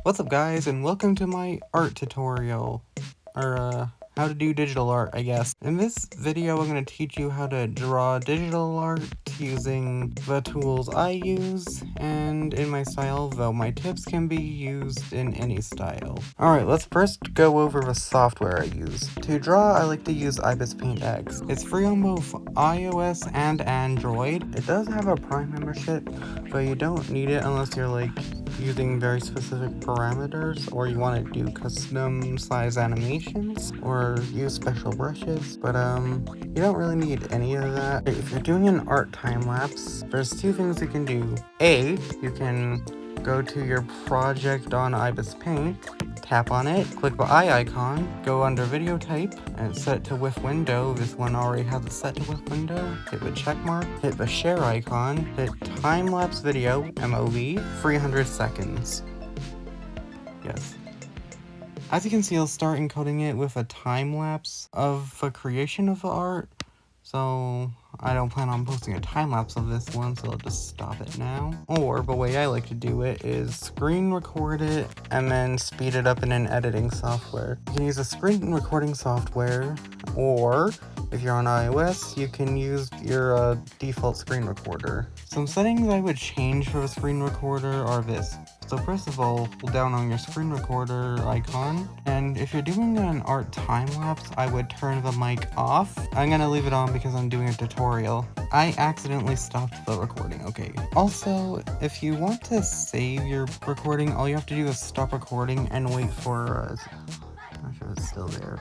What's up guys, and welcome to my art tutorial, or how to do digital art, I guess. In this video, I'm going to teach you how to draw digital art using the tools I use, and in my style, though my tips can be used in any style. Alright, let's first go over the software I use. To draw, I like to use Ibis Paint X. It's free on both iOS and Android. It does have a Prime membership, but you don't need it unless you're like using very specific parameters, or you want to do custom size animations or use special brushes, but you don't really need any of that. If you're doing an art time lapse, there's two things you can do. You can go to your project on Ibis Paint, tap on it, click the eye icon, go under video type, and set it to with window. This one already has it set to with window. Hit the check mark, hit the share icon, hit time-lapse video, MOV, 300 seconds. Yes. As you can see, I'll start encoding it with a time-lapse of the creation of the art. So I don't plan on posting a time-lapse of this one, so I'll just stop it now. Or the way I like to do it is screen record it and then speed it up in an editing software. You can use a screen recording software, or if you're on iOS, you can use your default screen recorder. Some settings I would change for the screen recorder are this. So first of all, hold down on your screen recorder icon, and if you're doing an art time-lapse, I would turn the mic off. I'm gonna leave it on because I'm doing a tutorial. I accidentally stopped the recording, okay. Also, if you want to save your recording, all you have to do is stop recording and wait for, I'm not sure it's still there.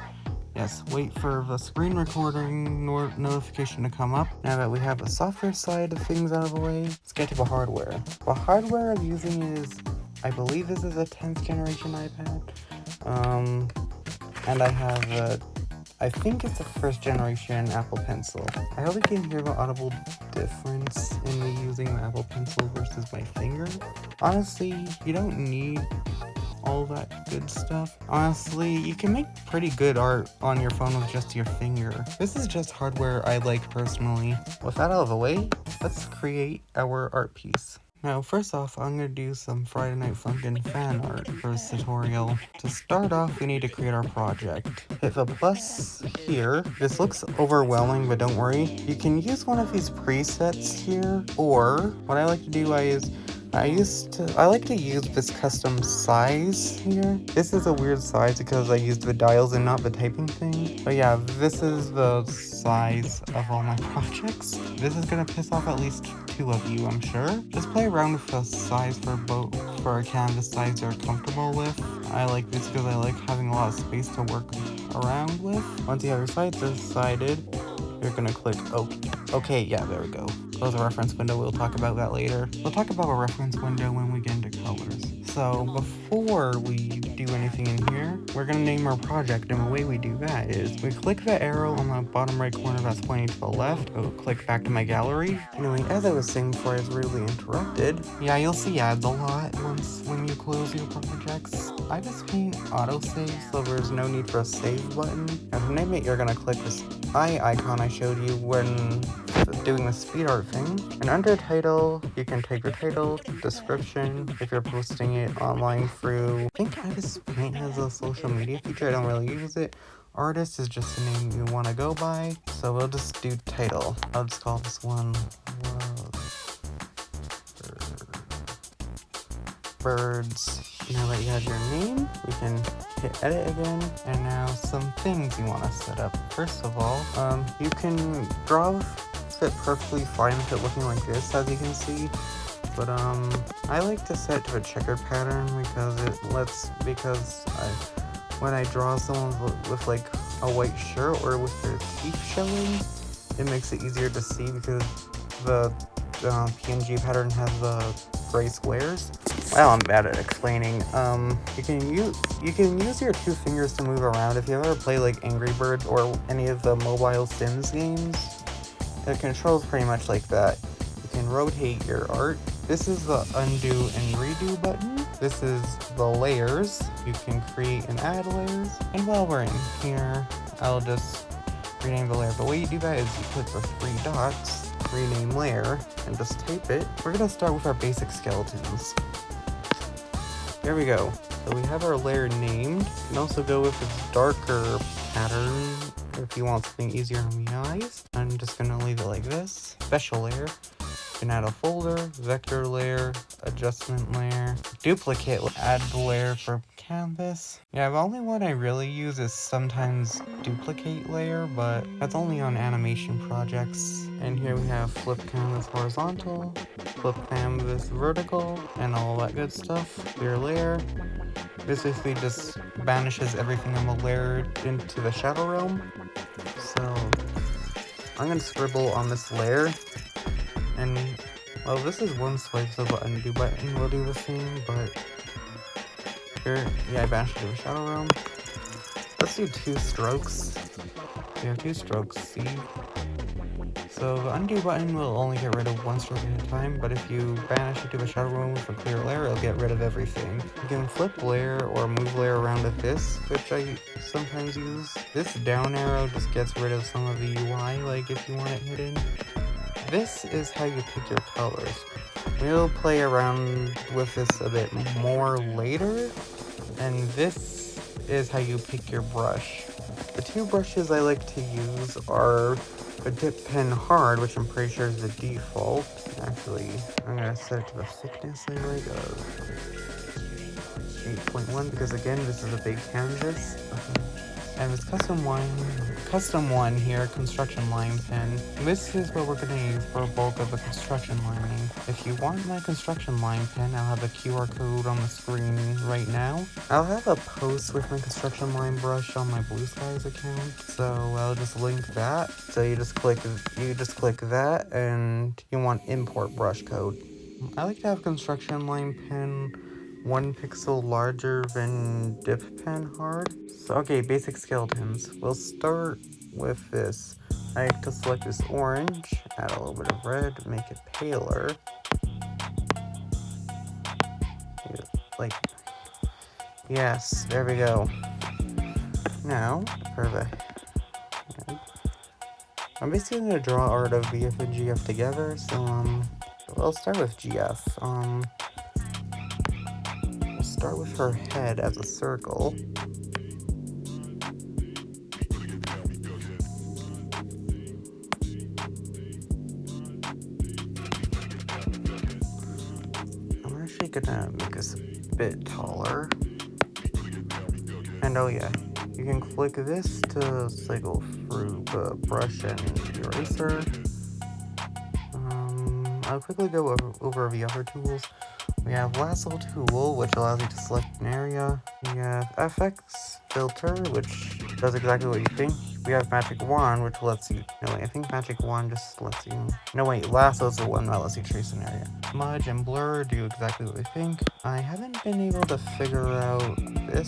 Yes, wait for the screen recording notification to come up. Now that we have the software side of things out of the way, let's get to the hardware. The hardware I'm using is, I believe this is a 10th generation iPad. And I have I think it's a first generation Apple Pencil. I hope you can hear the audible difference in me using the Apple Pencil versus my finger. Honestly, you don't need all that good stuff. Honestly, you can make pretty good art on your phone with just your finger. This is just hardware I like personally. With that out of the way, let's create our art piece. Now, first off, I'm going to do some Friday Night Funkin' fan art for this tutorial. To start off, we need to create our project. Hit the plus here. This looks overwhelming, but don't worry. You can use one of these presets here, or what I like to do I like to use this custom size here. This is a weird size because I used the dials and not the typing thing. But yeah, this is the size of all my projects. This is gonna piss off at least 2 of you, I'm sure. Just play around with the size for a canvas size you're comfortable with. I like this because I like having a lot of space to work around with. Once you have your size decided, you're gonna click OK. Okay, yeah, there we go. Close the reference window, we'll talk about that later. We'll talk about a reference window when we get into colors. So before we do anything in here, we're gonna name our project, and the way we do that is we click the arrow on the bottom right corner that's pointing to the left, go click back to my gallery. Anyway, as I was saying before I was rudely interrupted, yeah, you'll see ads a lot when you close your projects. I just paint autosave, so there's no need for a save button. And to name it, you're gonna click this eye icon I showed you when doing the speed art thing. And under title, you can take your title, description, if you're posting it online through, I think Ibis Paint has a social media feature, I don't really use it. Artist is just the name you want to go by, so we'll just do title. I'll just call this one Birds. Now that you have your name, we can hit edit again, and now some things you want to set up. First of all, you can draw fit perfectly fine with it looking like this, as you can see, but I like to set it to a checkered pattern because when I draw someone with like a white shirt or with their teeth showing, it makes it easier to see because the PNG pattern has the gray squares. Well, I'm bad at explaining. You can use your 2 fingers to move around. If you ever play like Angry Birds or any of the mobile Sims games, the controls pretty much like that. You can rotate your art. This is the undo and redo button. This is the layers. You can create and add layers. And while we're in here, I'll just rename the layer. The way you do that is you click the 3 dots, rename layer, and just type it. We're gonna start with our basic skeletons. There we go. So we have our layer named. You can also go with its darker pattern if you want something easier on the eyes. I'm just gonna leave it like this. Special layer. You can add a folder, vector layer, adjustment layer, duplicate, add layer for canvas. Yeah, the only one I really use is sometimes duplicate layer, but that's only on animation projects. And here we have flip canvas horizontal, flip canvas vertical, and all that good stuff. Clear layer. This basically just banishes everything on the layer into the shadow realm. So I'm gonna scribble on this layer. And, well, this is one swipe, so the undo button will do the same, but here, yeah, I banished it to the shadow realm. Let's do 2 strokes. We have 2 strokes, see? So the undo button will only get rid of 1 stroke at a time, but if you banish it to the shadow realm with a clear layer, it'll get rid of everything. You can flip layer or move layer around with this, which I sometimes use. This down arrow just gets rid of some of the UI, like if you want it hidden. This is how you pick your colors. We'll play around with this a bit more later, and this is how you pick your brush. The 2 brushes I like to use are a dip pen hard, which I'm pretty sure is the default. Actually, I'm gonna set it to the thickness I like of 8.1 because again, this is a big canvas. And this custom one here, construction line pen. This is what we're going to use for a bulk of the construction lining. If you want my construction line pen, I'll have a QR code on the screen right now. I'll have a post with my construction line brush on my BlueSky's account, so I'll just link that. So you just click that, and you want import brush code. I like to have construction line pen 1 pixel larger than dip pen hard. So okay, basic skeletons. We'll start with this. I like to select this orange, add a little bit of red, make it paler. Like, yes, there we go. Now, for the head, I'm basically gonna draw art of BF and GF together, so we'll start with GF. We'll start with her head as a circle. I'm actually gonna make this a bit taller. And oh yeah, you can click this to cycle through the brush and eraser. I'll quickly go over the other tools. We have lasso tool, which allows you to select an area. We have FX filter, which does exactly what you think. We have magic wand, which lets you, no wait, I think magic wand just lets you, no wait, lasso's the one that lets you trace an area. Smudge and blur do exactly what we think. I haven't been able to figure out the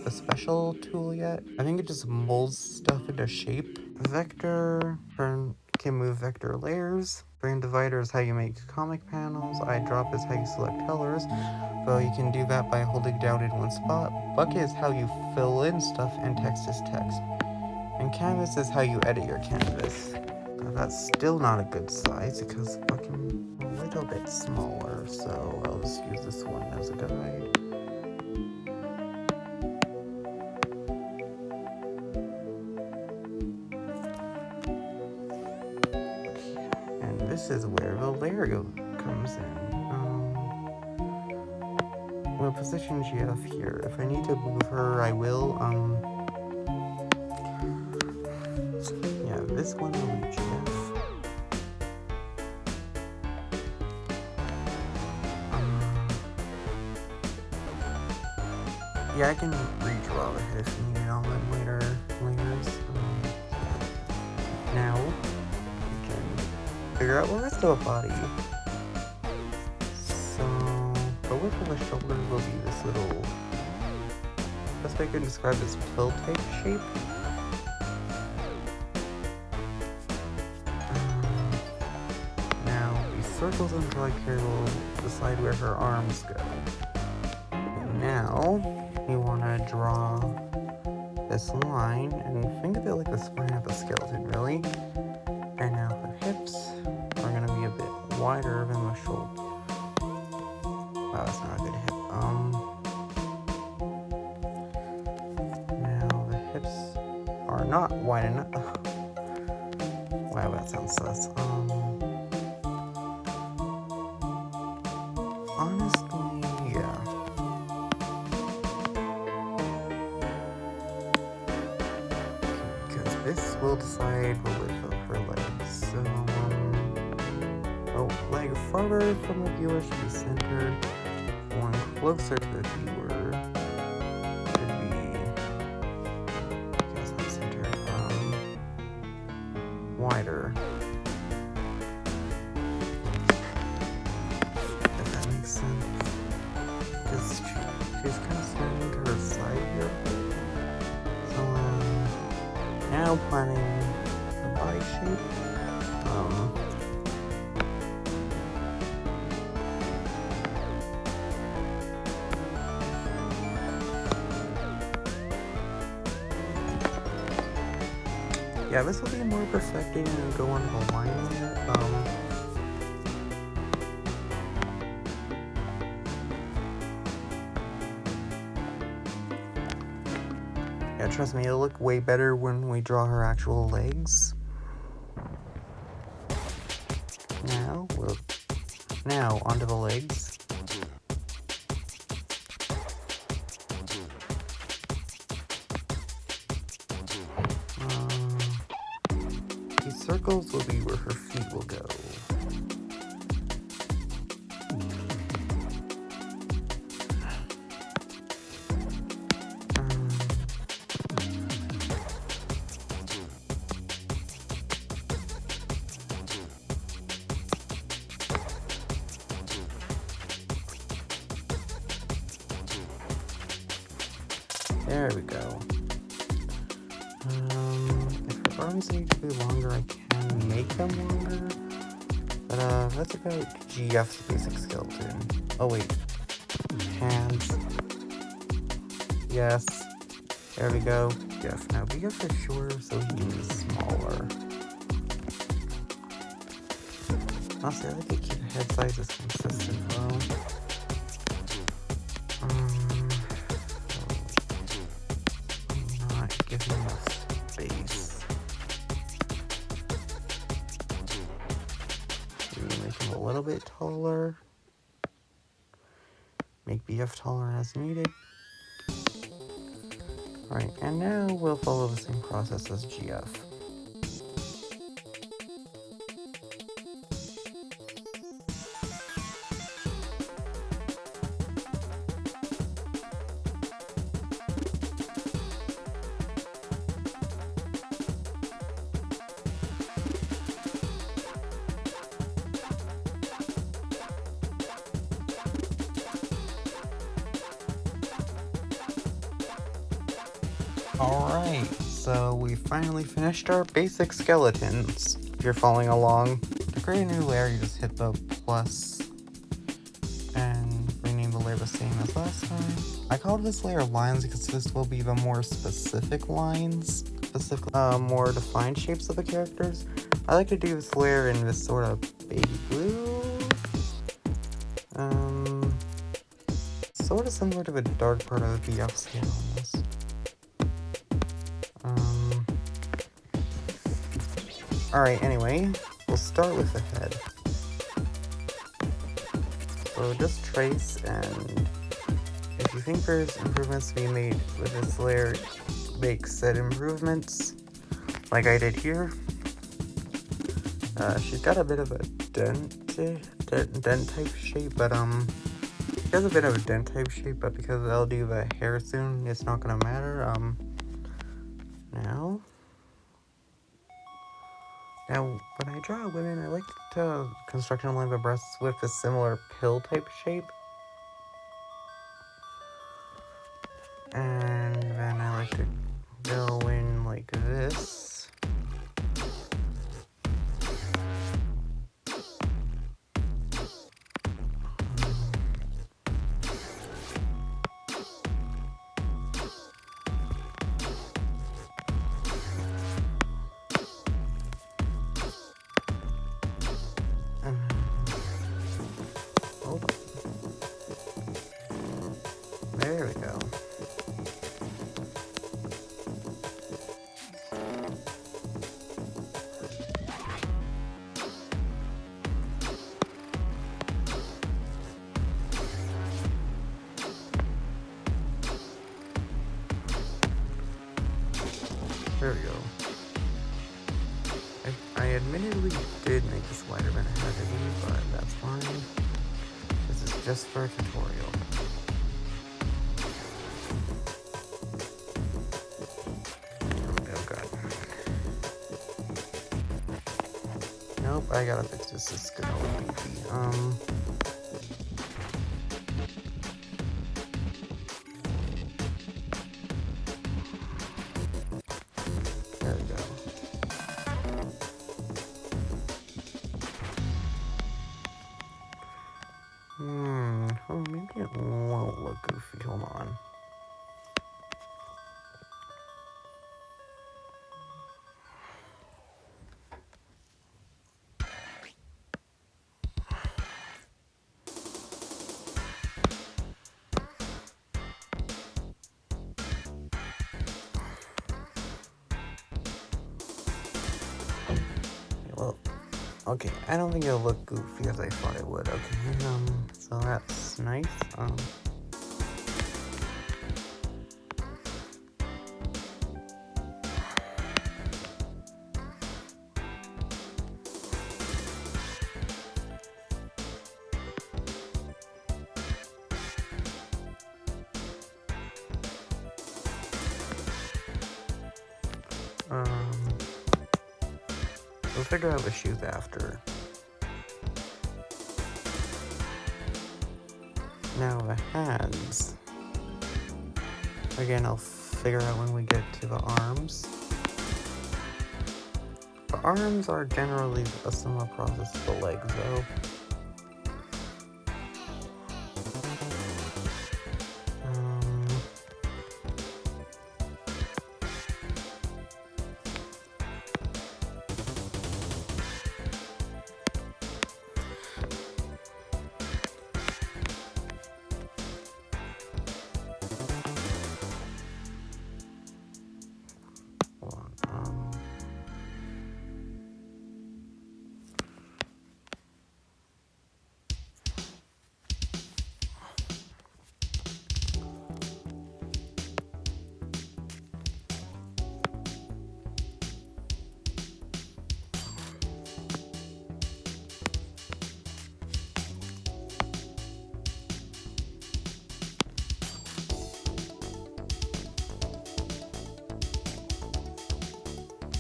special tool yet. I think it just molds stuff into shape. Vector, can move vector layers. Frame divider is how you make comic panels. Eyedrop is how you select colors. Well, you can do that by holding down in one spot. Bucket is how you fill in stuff, and text is text. And canvas is how you edit your canvas. That's still not a good size because it's fucking a little bit smaller, so I'll just use this one as a guide. And this is where the layer comes in. We'll position GF here. If I need to move her, I will. Yeah, this one will be GF. Yeah, I can redraw the head if needed on the later layers. Now, we can figure out the rest of the body. So, the width of the shoulders will be this little, best way I can describe this pill type shape. Now, these circles and drag here will decide where her arms go. And now, you want to draw this line and think of it like the spine of a skeleton, really. And now the hips are going to be a bit wider than the shoulder. Wow, that's not a good hip. not wide enough. Wow, that sounds sus. Honestly, yeah. Because this will decide the width of her legs. So, leg farther from the viewer should be centered. One closer to the viewer should be, I guess not centered, wider. If that makes sense. Because she's kind of standing to her side here. So, now planning the body shape. Yeah, this will be more perfecting and go on the line there. Yeah, trust me, it'll look way better when we draw her actual legs. Now onto the legs. These circles will be where her feet will go. There we go. If her arms need to be longer, I can make them longer. But that's about GF's basic skeleton. Oh wait. Hands. Yes. There we go. GF. Now BF is shorter, so he can be smaller. Honestly, I like to keep head sizes consistent though. Give him enough space. Maybe make him a little bit taller. Make BF taller as needed. Alright, and now we'll follow the same process as GF. Alright, so we finally finished our basic skeletons. If you're following along, to create a new layer, you just hit the plus and rename the layer the same as last time. I called this layer lines because this will be the more specific lines, more defined shapes of the characters. I like to do this layer in this sort of baby blue. Sort of similar to the dark part of the BF scale almost. Alright, anyway, we'll start with the head. So just trace, and if you think there's improvements to be made with this layer, make said improvements, like I did here. She's got a bit of a dent type shape, but she has a bit of a dent type shape, but because I'll do the hair soon, it's not gonna matter. Now, when I draw women, I like to construct and align the breasts with a similar pill type shape. And then I like to go in like this. There we go. There we go. I admittedly did make this wider than it had to be, but that's fine. This is just for a tutorial. Oh god. Nope, I gotta fix this. This is gonna look beefy. There we go. Oh, maybe it won't look goofy. Hold on. Well, okay, I don't think it'll look goofy as I thought it would. Okay, so that's nice. We'll figure out the shoes after. Now the hands. Again, I'll figure out when we get to the arms. The arms are generally a similar process to the legs, though.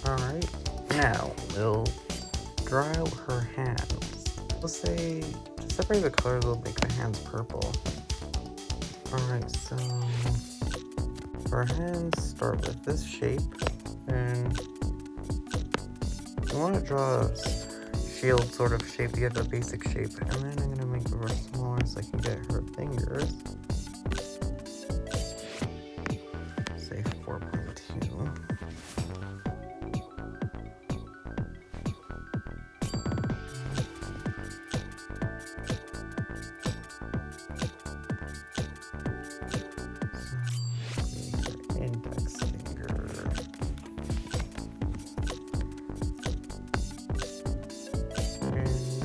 Alright, now we'll draw out her hands. We'll say, to separate the colors, we'll make the hands purple. Alright, so our hands start with this shape, and we want to draw a shield sort of shape to get the basic shape, and then I'm going to make her smaller so I can get her fingers. Say 4.2.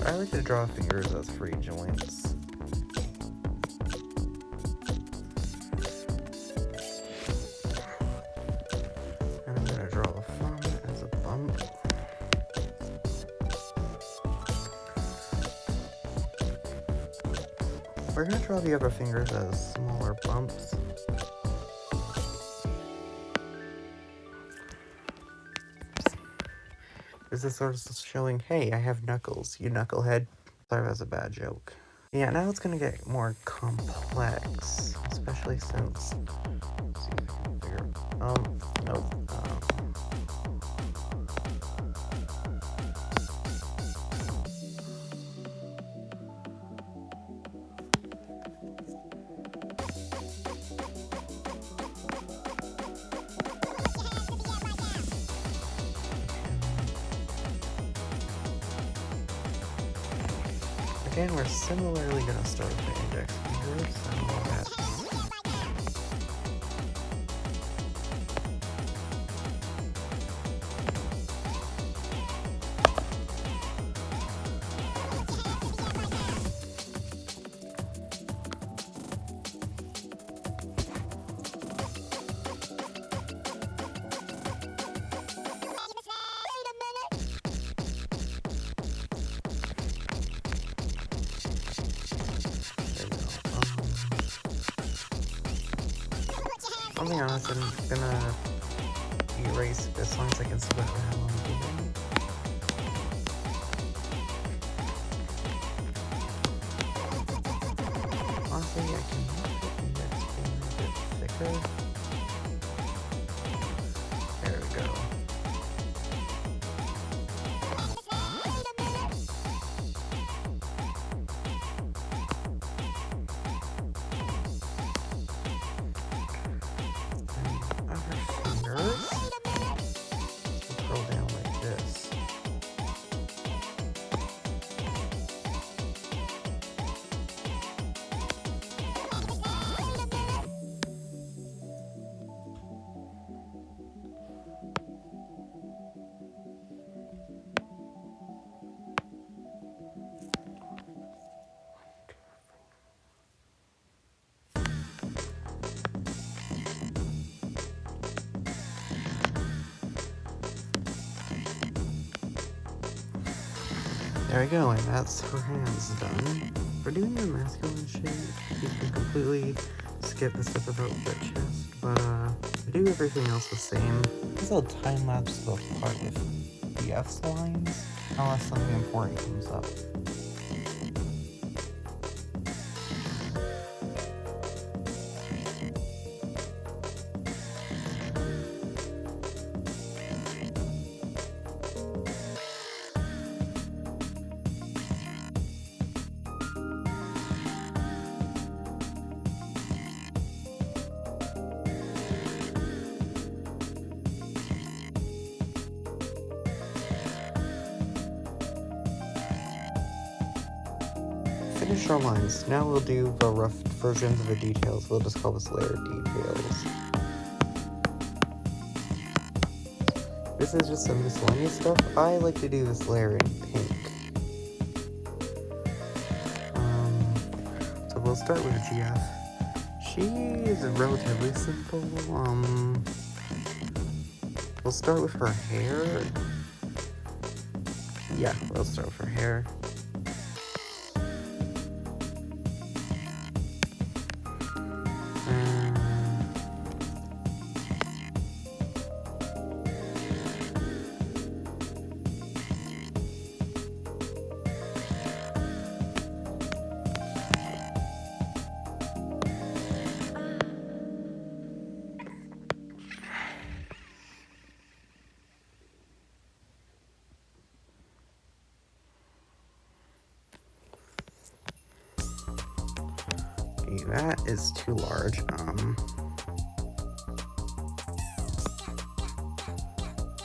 I like to draw fingers as free joints. And I'm going to draw the thumb as a bump. We're going to draw the other fingers as smaller bumps. This is sort of showing, hey, I have knuckles, you knucklehead. Sorry, that was a bad joke. Yeah, now it's gonna get more complex, especially since, let's see if I can figure, nope. Again, we're similarly going to start with the index fingers and all that. I'll be honest, I'm gonna erase it as long as I can see what the hell I'm doing. Honestly, I can make the index being a bit thicker. There we go. And other fingers will curl down like this. There we go, and that's her hands done. For doing the masculine shape, you can completely skip the step about the chest, but do everything else the same. This little time lapse the part with the F lines, unless something important comes up. Finish our lines. Now we'll do the rough versions of the details. We'll just call this layer details. This is just some miscellaneous stuff. I like to do this layer in pink. So we'll start with GF. She is relatively simple. We'll start with her hair. Yeah, we'll start with her hair. Okay, that is too large.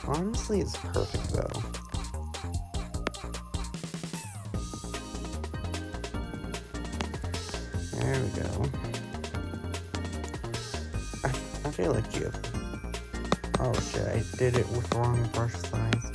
Honestly, it's perfect though. There we go. I feel like you. Oh shit, I did it with the wrong brush size.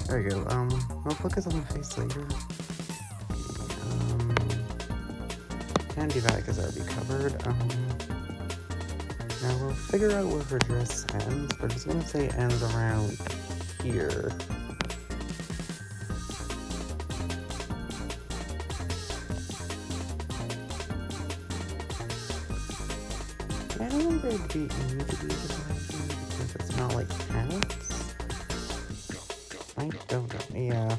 There we go. We'll focus on the face later. Can't do that because that would be covered. Now we'll figure out where her dress ends. We're just gonna say ends around here. I don't think there'd be need to be divided because it's not like pants. I don't know, yeah.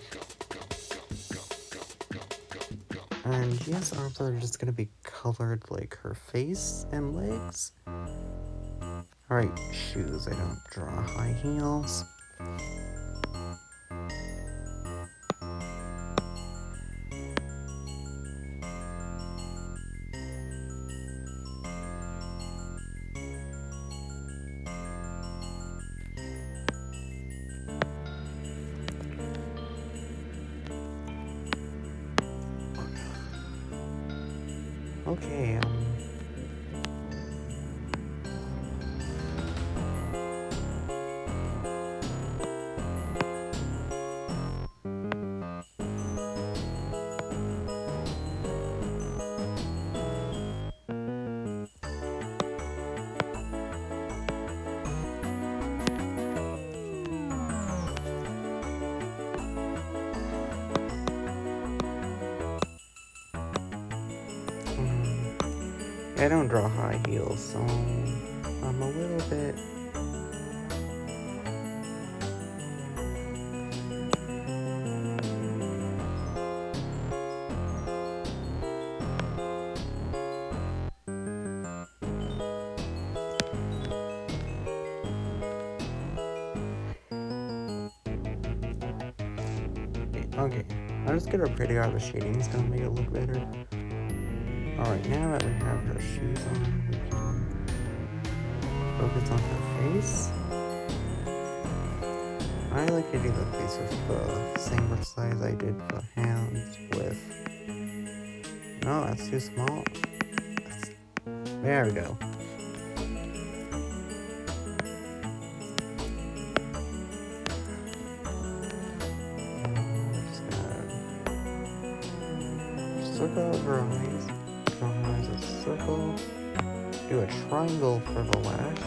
And yes, arms are just gonna be colored like her face and legs. Alright, shoes. I don't draw high heels. Okay, I don't draw high heels, so I'm a little bit... Okay, I'm just gonna pretty out the shading. It's gonna make it look better. Alright, now that we have her shoes on, we can focus on her face. I like to do the face with the same brush size I did the hands with. No, that's too small. There we go. We're just gonna circle over her eyes. Draw her eyes a circle. Do a triangle for the lash.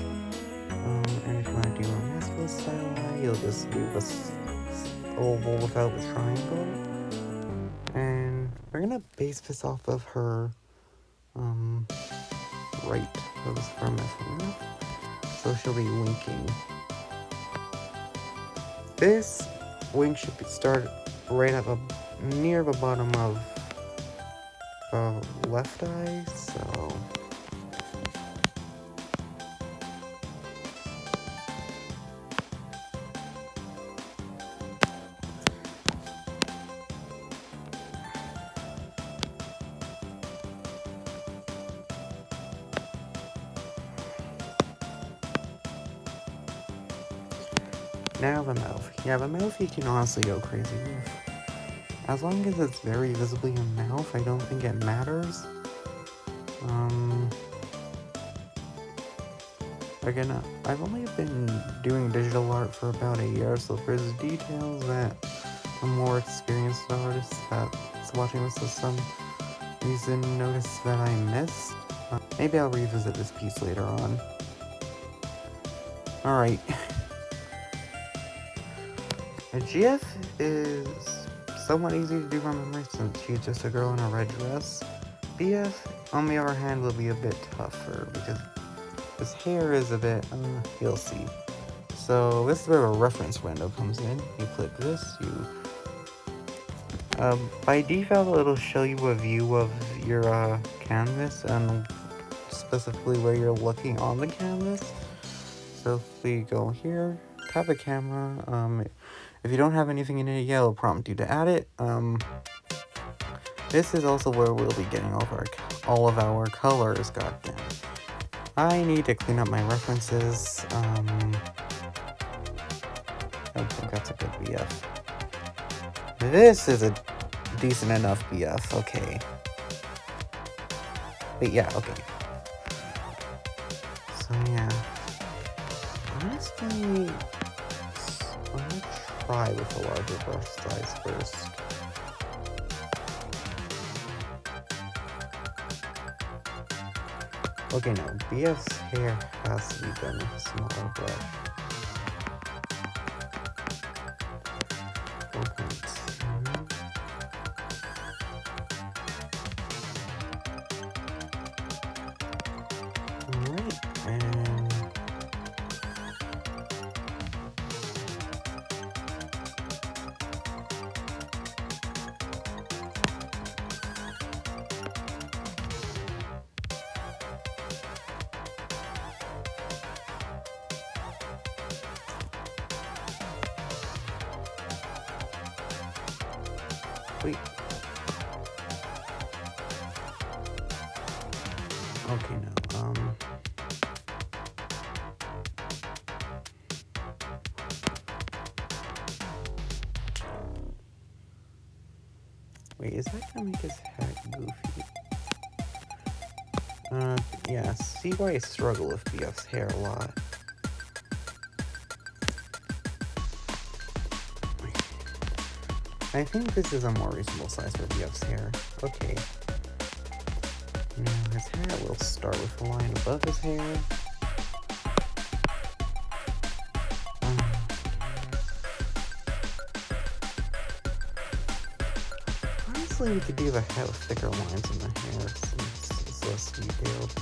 And if you want to do a masculine style eye, you'll just do this oval without the triangle. And we're gonna base this off of her right nose for messing. So she'll be winking. This wink should start right at the near the bottom of the left eye, so now the mouth. Yeah, the mouth you can honestly go crazy with. As long as it's very visibly a mouth, I don't think it matters. Again, I've only been doing digital art for about a year, so if there's details that a more experienced artist that's watching this for some reason notice that I missed, maybe I'll revisit this piece later on. Alright. A GF is somewhat easy to do from memory since she's just a girl in a red dress. BF, on the other hand, will be a bit tougher because his hair is a bit, you'll see. So this is where a reference window comes in. You click this, by default it'll show you a view of your canvas and specifically where you're looking on the canvas. So if we go here, tap the camera, if you don't have anything in it yet, it'll prompt you to add it. This is also where we'll be getting all of our colors, goddamn. I need to clean up my references. I think that's a good BF. This is a decent enough BF, okay. Wait, yeah, okay. So yeah. Honestly, I'm gonna try with a larger brush size first. Okay, no, BF's hair has to be done with a smaller brush. 4.2. Alright, and wait. Okay, no, wait, is that gonna make his hat goofy? Yeah, see why I struggle with BF's hair a lot. I think this is a more reasonable size for BF's hair. Okay. Now his hair will start with a line above his hair. Honestly, we could do the hat with thicker lines in the hair, since it's less detailed.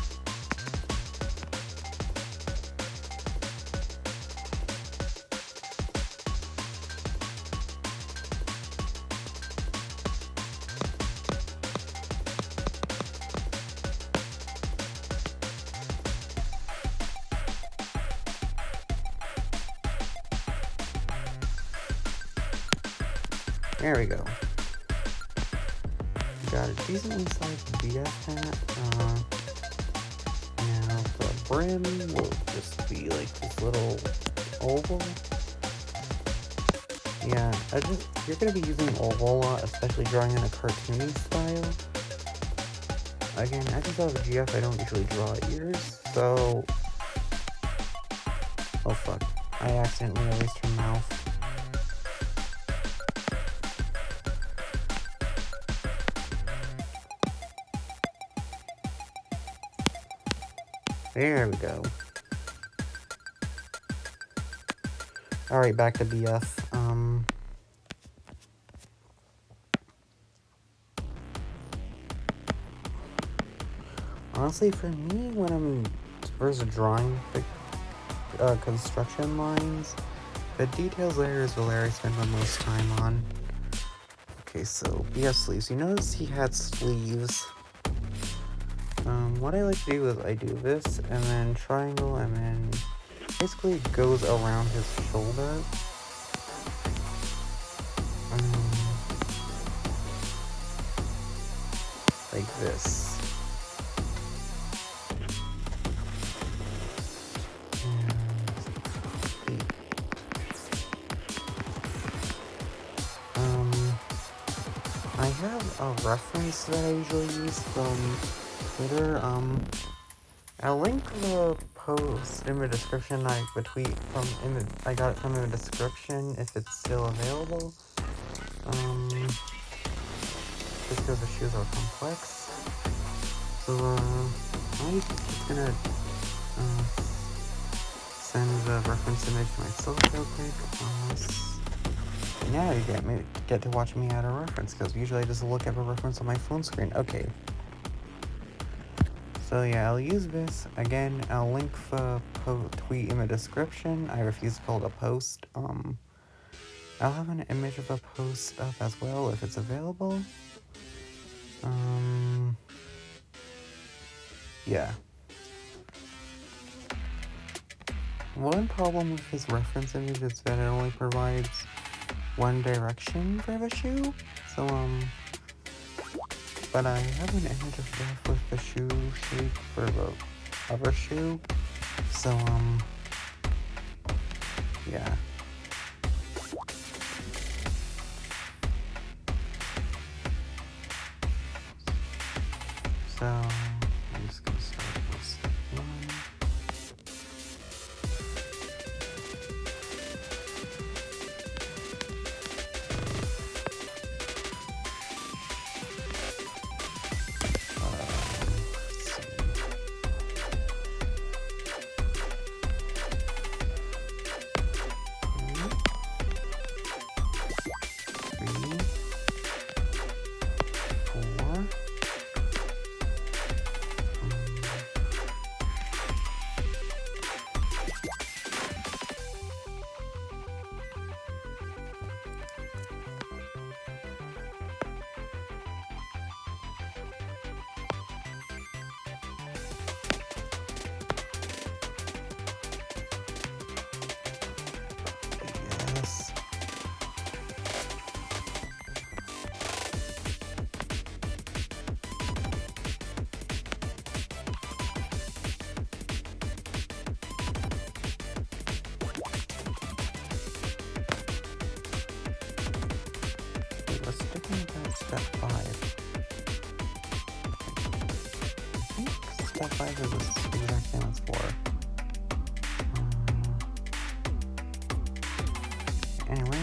There we go. Got a decently sized BF hat. Now the brim will just be like this little oval. Yeah, you're gonna be using oval a lot, especially drawing in a cartoony style. Again, as you saw with GF, I don't usually draw ears, so... Oh fuck, I accidentally erased her mouth. There we go. Alright, back to BF. Honestly, for me, when I'm first drawing the construction lines, the details layer is where I spend the most time on. Okay, so BF sleeves. You notice he had sleeves. What I like to do is I do this, and then triangle, and then basically it goes around his shoulder. Like this. I have a reference that I usually use from Twitter. I'll link the post in the description. I got it from the description if it's still available. Just because the shoes are complex. So I'm just gonna send the reference image to myself real quick. Now you get to watch me add a reference, because usually I just look at a reference on my phone screen. Okay. So yeah, I'll use this. Again, I'll link the tweet in the description. I refuse to call it a post. I'll have an image of a post up as well if it's available. Yeah. One problem with his reference image is that it only provides one direction for the shoe. So, but I have an image of that with the shoe shape for the other shoe. So, yeah. So, I'm just gonna start with step 1. Let's stick with step 5. I think step 5 is the exact thing it's for. Anyway,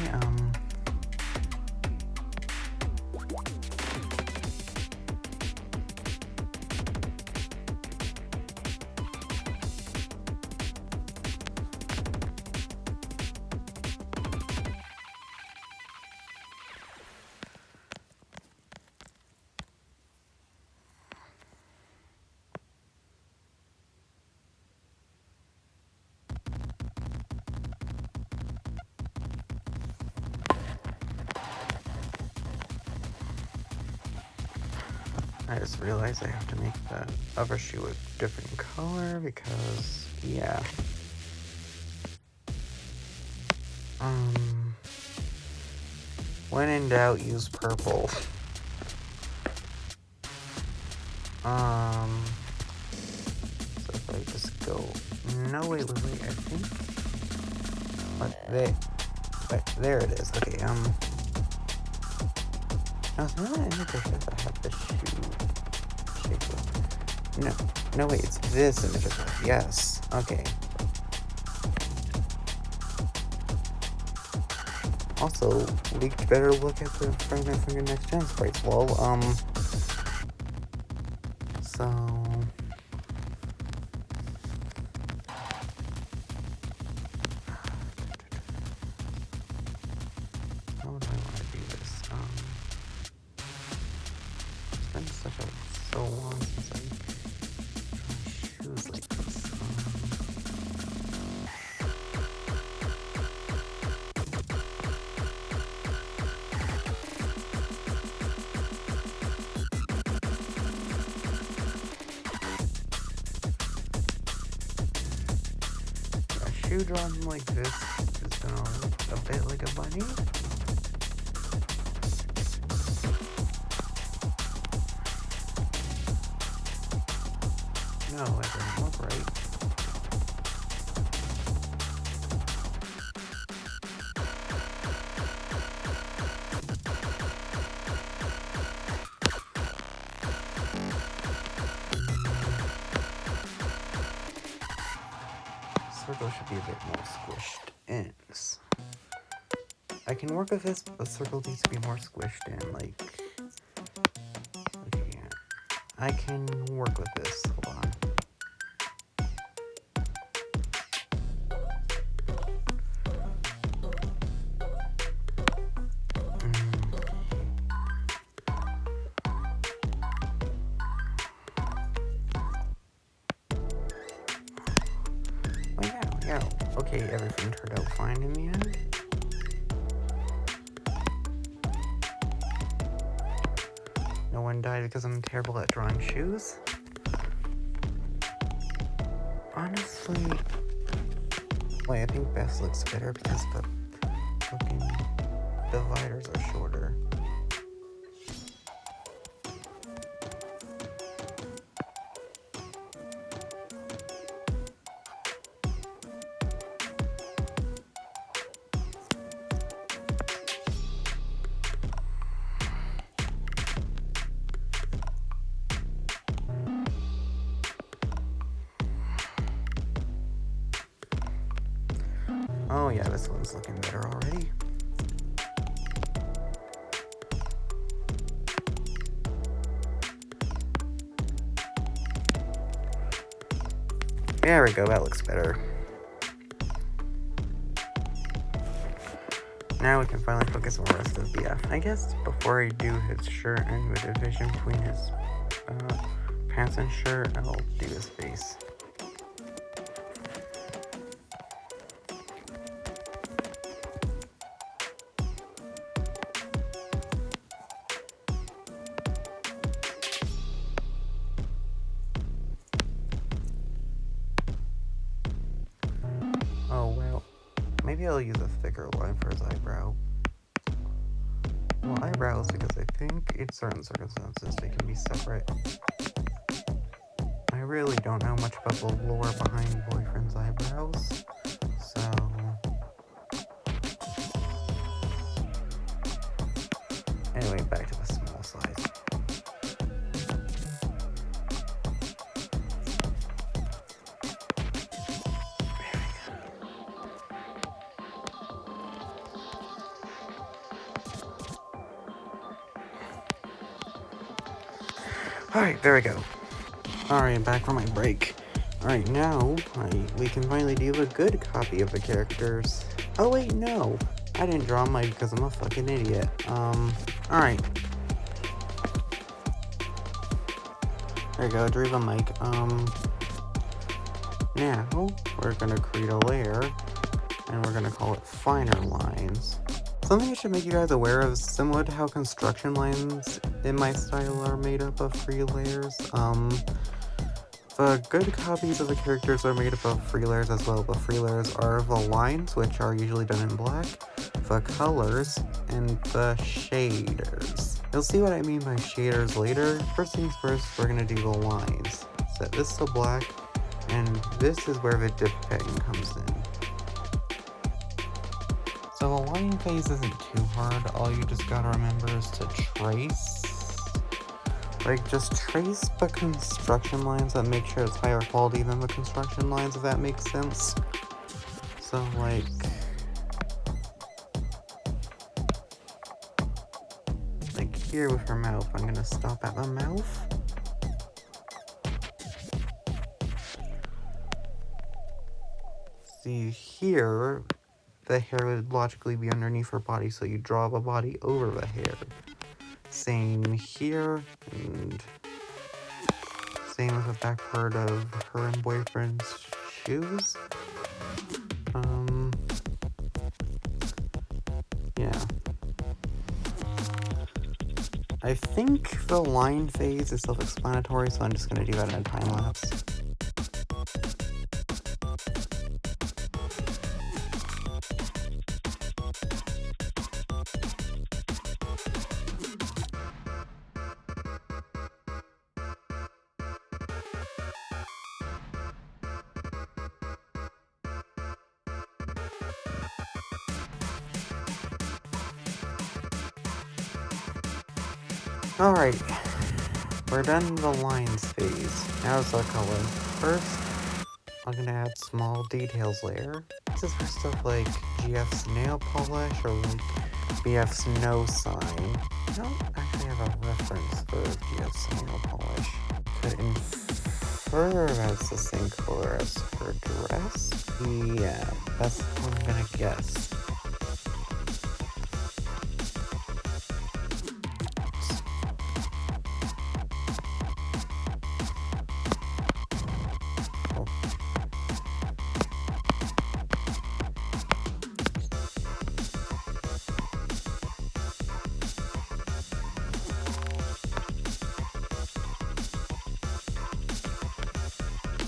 I just realized I have to make the other shoe a different color because, yeah. When in doubt, use purple. So if I just go, no, wait, I think, there it is. Okay, I was not in the picture that I have the shoe shape. No, wait, it's this image of it. Yes, okay. Also, leaked better look at the fragment from your next gen sprites. Well, so how would I want to do this? It's been so long since I tried shoes like this. A shoe drawn like this is gonna look a bit like a bunny. No, it doesn't look right. Circle should be a bit more squished in. I can work with this, but the circle needs to be more squished in, like, okay, yeah. I can work with this, hold on. Well, yeah, okay, everything turned out fine in the end. No one died because I'm terrible at drawing shoes. Honestly, wait, I think Best looks better because the fucking dividers are shorter. Oh yeah, this one's looking better already. There we go, that looks better. Now we can finally focus on the rest of BF. I guess before I do his shirt and the division between his pants and shirt, I'll do his face. Oh well, maybe I'll use a thicker line for his eyebrow. Well, eyebrows, because I think in certain circumstances they can be separate. I really don't know much about the lore behind boyfriend's eyebrows, so... Anyway, back to the small size. Alright, there we go. Alright, back from my break. Alright, now we can finally do a good copy of the characters. Oh wait, no. I didn't draw Mike because I'm a fucking idiot. Alright. There you go, drew the Mike. Now we're gonna create a layer and we're gonna call it finer lines. Something I should make you guys aware of, similar to how construction lines in my style are made up of free layers, the good copies of the characters are made up of free layers as well. The free layers are the lines, which are usually done in black, the colors, and the shaders. You'll see what I mean by shaders later. First things first, we're gonna do the lines. Set this to black, and this is where the dip pen comes in. So the line phase isn't too hard. All you just gotta remember is to trace. Like, just trace the construction lines that make sure it's higher quality than the construction lines, if that makes sense. So, like here with her mouth, I'm gonna stop at the mouth. See, here, the hair would logically be underneath her body, so you draw the body over the hair. Same here, and same with the back part of her and boyfriend's shoes. Yeah. I think the line phase is self-explanatory, so I'm just gonna do that in a time lapse. Alright, we're done the lines phase. Now it's our color. First, I'm gonna add small details layer. This is for stuff like GF's nail polish or like BF's no sign. I don't actually have a reference for GF's nail polish. Could infer that's the same color as her dress. Yeah, that's what I'm gonna guess.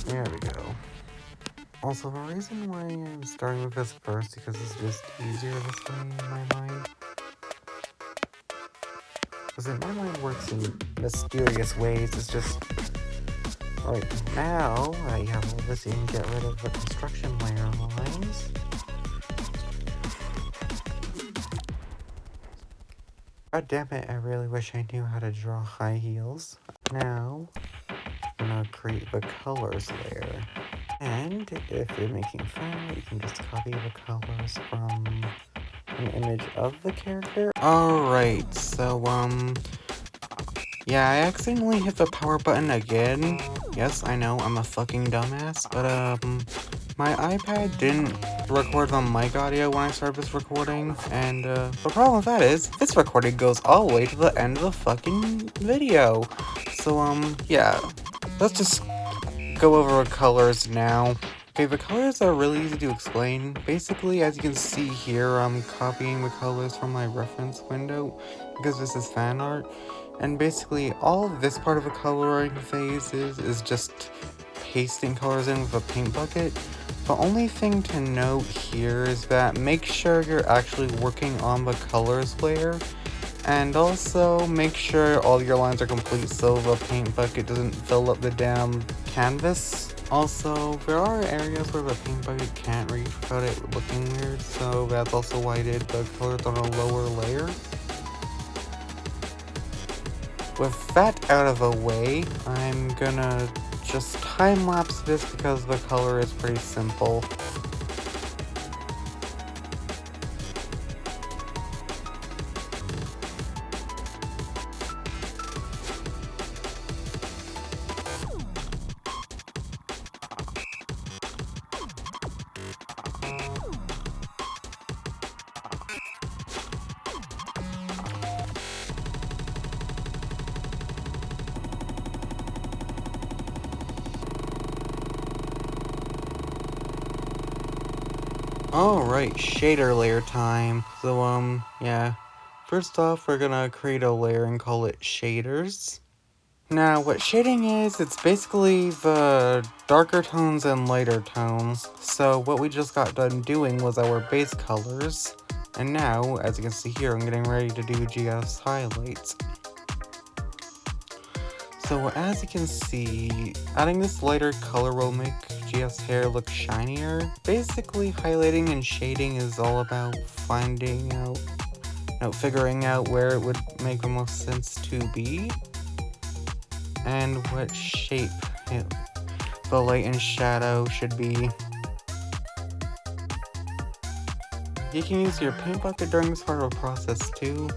There we go. Also, the reason why I'm starting with this first, because it's just easier this way in my mind. Because in my mind works in mysterious ways. It's just, right now, I have all this, you can get rid of the construction layer lines. God damn it, I really wish I knew how to draw high heels. Now, I'm gonna create the colors layer. And if you're making fun, you can just copy the colors from an image of the character. Alright, so, yeah, I accidentally hit the power button again. Yes, I know, I'm a fucking dumbass, but, my iPad didn't record the mic audio when I started this recording, and, the problem with that is, this recording goes all the way to the end of the fucking video. So, yeah, let's just go over the colors now. Okay, the colors are really easy to explain. Basically, as you can see here, I'm copying the colors from my reference window because this is fan art. And basically, all of this part of the coloring phase is just pasting colors in with a paint bucket. The only thing to note here is that make sure you're actually working on the colors layer. And also, make sure all your lines are complete so the paint bucket doesn't fill up the damn canvas. Also, there are areas where the paint bucket can't reach without it looking weird, so that's also why I did the colors on a lower layer. With that out of the way, I'm gonna just time-lapse this because the color is pretty simple. Alright, shader layer time. So, yeah. First off, we're gonna create a layer and call it shaders. Now, what shading is, it's basically the darker tones and lighter tones. So what we just got done doing was our base colors. And now, as you can see here, I'm getting ready to do GS highlights. So as you can see, adding this lighter color will make GS hair look shinier. Basically, highlighting and shading is all about figuring out where it would make the most sense to be, and what shape the light and shadow should be. You can use your paint bucket during this part of the process too,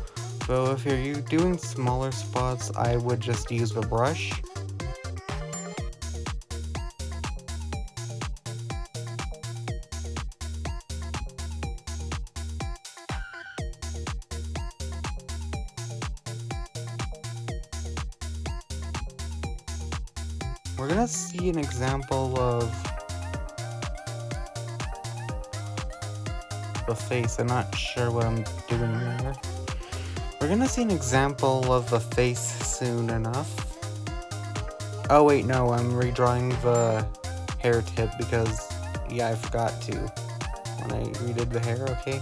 though if you're doing smaller spots, I would just use the brush. We're gonna see an example of the face. I'm not sure what I'm doing there. We're gonna see an example of the face soon enough. Oh wait, no, I'm redrawing the hair tip because, yeah, I forgot to when I redid the hair, okay?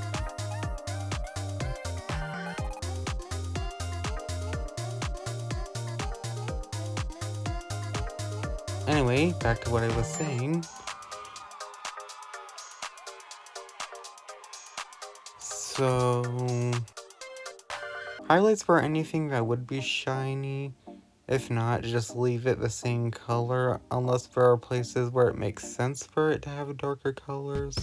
Anyway, back to what I was saying. So, highlights for anything that would be shiny. If not, just leave it the same color, unless there are places where it makes sense for it to have darker colors.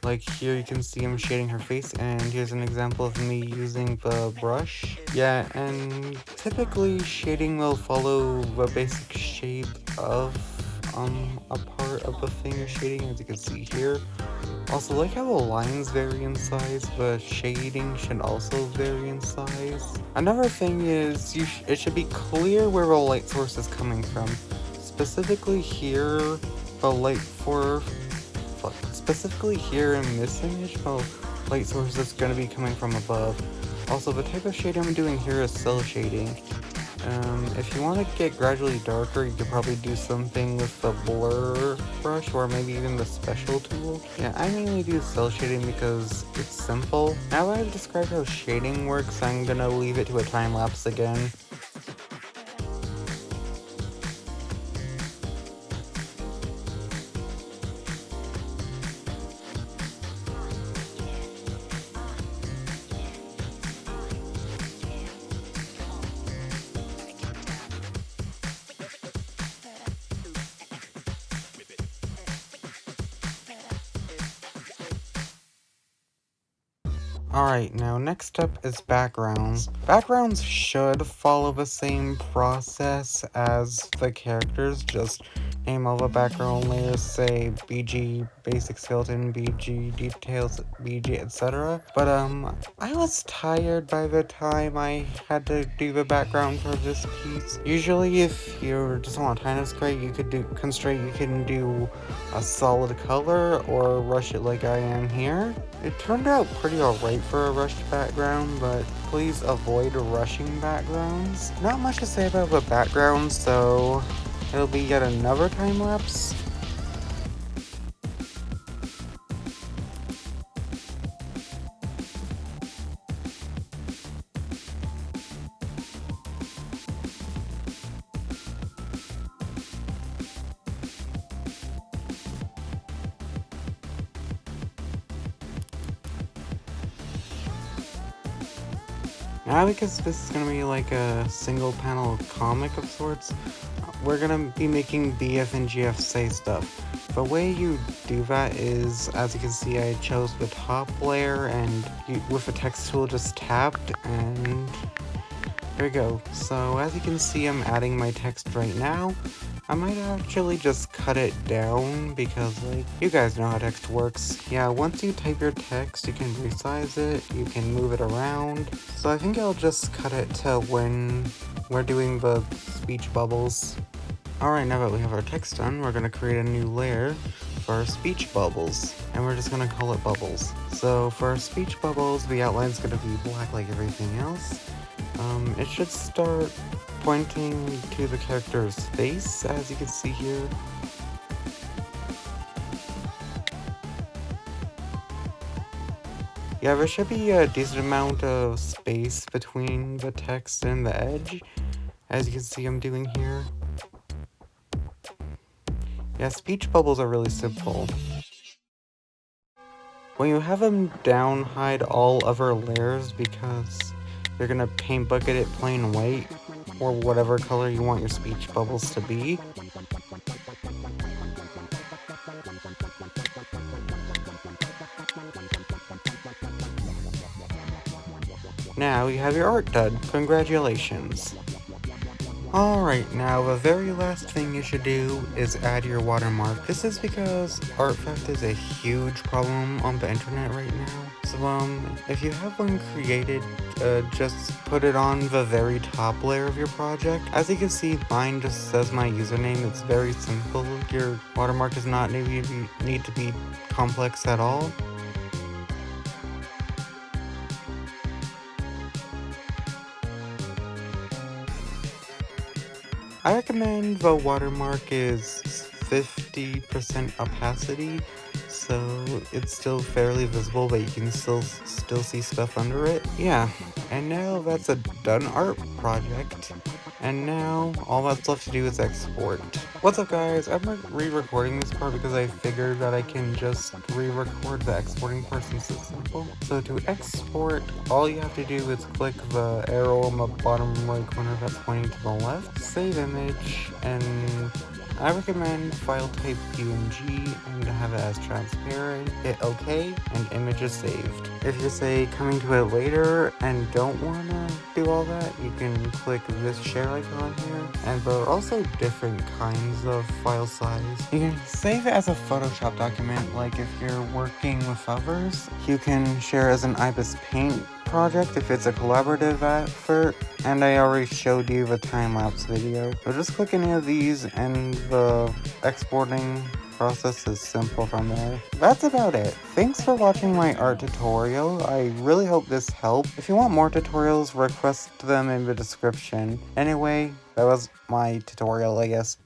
Like here you can see I'm shading her face, and here's an example of me using the brush. Yeah, and typically shading will follow the basic shape of a part of the thing you're shading, as you can see here. Also, like how the lines vary in size, the shading should also vary in size. Another thing is, it should be clear where the light source is coming from. Specifically here, specifically here in this image, the light source is going to be coming from above. Also, the type of shading I'm doing here is cell shading. If you want to get gradually darker, you could probably do something with the blur brush or maybe even the special tool. Yeah, I mainly do cell shading because it's simple. Now that I've described how shading works, I'm gonna leave it to a time lapse again. Alright, now next up is backgrounds. Backgrounds should follow the same process as the characters, just name all the background layers, say BG basic skeleton, BG details, BG etc. But I was tired by the time I had to do the background for this piece. Usually if you're just on a time constraint, you can do a solid color or rush it like I am here. It turned out pretty alright for a rushed background, but please avoid rushing backgrounds. Not much to say about the background, so it'll be yet another time lapse. Now, because this is going to be like a single panel comic of sorts, we're going to be making BF and GF say stuff. The way you do that is, as you can see, I chose the top layer and with the text tool just tapped, and there we go. So as you can see, I'm adding my text right now. I might actually just cut it down because, like, you guys know how text works. Yeah, once you type your text, you can resize it, you can move it around. So I think I'll just cut it to when we're doing the speech bubbles. Alright, now that we have our text done, we're going to create a new layer. for our speech bubbles, and we're just gonna call it bubbles. So for our speech bubbles, the outline's gonna be black like everything else. It should start pointing to the character's face, as you can see here. Yeah, there should be a decent amount of space between the text and the edge, as you can see I'm doing here. Yeah, speech bubbles are really simple. When you have them down, hide all other layers because you're gonna paint bucket it plain white, or whatever color you want your speech bubbles to be. Now you have your art done. Congratulations. Alright, now the very last thing you should do is add your watermark. This is because art theft is a huge problem on the internet right now. So if you have one created, just put it on the very top layer of your project. As you can see, mine just says my username. It's very simple. Your watermark does not need to be complex at all. I recommend the watermark is 50% opacity, so it's still fairly visible, but you can still see stuff under it. Yeah, and now that's a done art project. And now, all that's left to do is export. What's up guys, I'm re-recording this part because I figured that I can just re-record the exporting part since it's simple. So to export, all you have to do is click the arrow on the bottom right corner that's pointing to the left, save image, and I recommend file type PNG and have it as transparent, hit OK, and image is saved. If you're say coming to it later and don't want to do all that, you can click this share icon here, and there are also different kinds of file size. You can save it as a Photoshop document, like if you're working with others. You can share as an IBIS Paint project if it's a collaborative effort, and I already showed you the time-lapse video. So just click any of these and the exporting process is simple from there. That's about it. Thanks for watching my art tutorial. I really hope this helped. If you want more tutorials, request them in the description. Anyway, that was my tutorial, I guess.